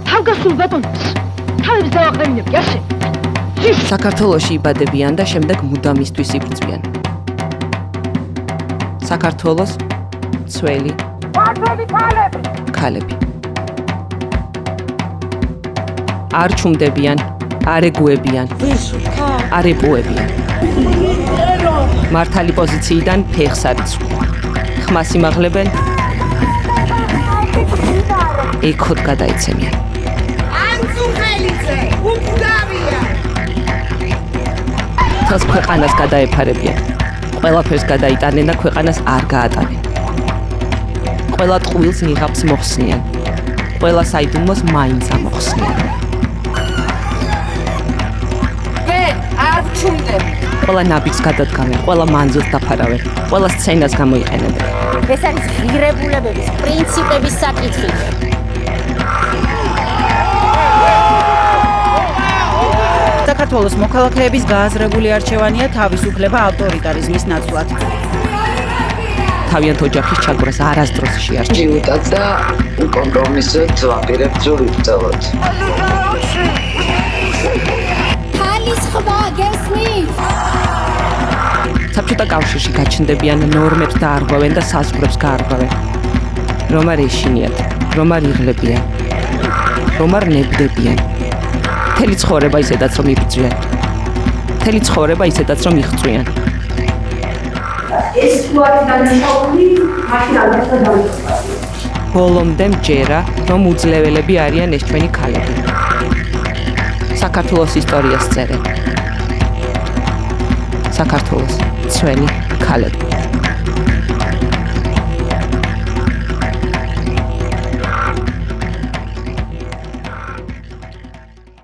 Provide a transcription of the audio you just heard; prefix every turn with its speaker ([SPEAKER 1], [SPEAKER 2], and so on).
[SPEAKER 1] თავგასულ ბატონს თავებს დავაყენებდი ასე.
[SPEAKER 2] საქართველოში იბადებიან და შემდეგ მუდამისთვის იბრძვიან. საქართველოს ძველი ქალები. არ ჩუმდებიან, არ ეგუებიან, არ ეპუებიან. მართალი პოზიციიდან ფეხს არ იცვლიან. ხმას იმაღლებენ, ეკოთ გადაიცემიან. თავს ქვეყანას გადაეფარებიან. ყველაფერს გადაიტანენ და ქვეყანას არ გაატანენ. ყველა ტყუილს ნიღაბს მოხსნიან. ყველა საიდუმლოს მაინც ამოხსნიან.
[SPEAKER 3] არ ჩუმდები.
[SPEAKER 2] ყველა ნაბიჯს გადადგამენ, ყველა მანძილს დაფარავენ, ყველა სცენას გამოიყენებენ.
[SPEAKER 3] ეს არის ღირებულებების, პრინციპების საკითხი.
[SPEAKER 4] საქართველოს მოქალაქეების გააზრებული არჩევანია თავისუფლება ავტორიტარიზმის ნაცვლად.
[SPEAKER 2] თავიანთ ოჯახის ჩაგვრას არასდროს შეარჩევენ.
[SPEAKER 5] ჯიუტად და კომპრომისად ვაპირებთ რომ ვიბრძოლოთ.
[SPEAKER 3] ქალის ხმა გესმით?
[SPEAKER 2] საბჭოთა კავშირში გაჩნდებიან ნორმებს დაარღვევენ და საზღვრებს გაარღვევენ. რომ არ ეშინიათ, რომ არ იღლებიან, რომ არ ნებდებიან. მთელი ცხოვრება ისედაც რომ იბრძვიან. მთელი ცხოვრება ისედაც რომ იღწვიან.
[SPEAKER 1] ეს სიტუაცია განსხვავებული მაშინ ალბათ დავიწყო.
[SPEAKER 2] ბოლომდე მჯერა, რომ უძლეველები არიან ეს ჩვენი ქალები. საქართველოს ისტორიას წერენ. საქართველოს ძველი ქალები.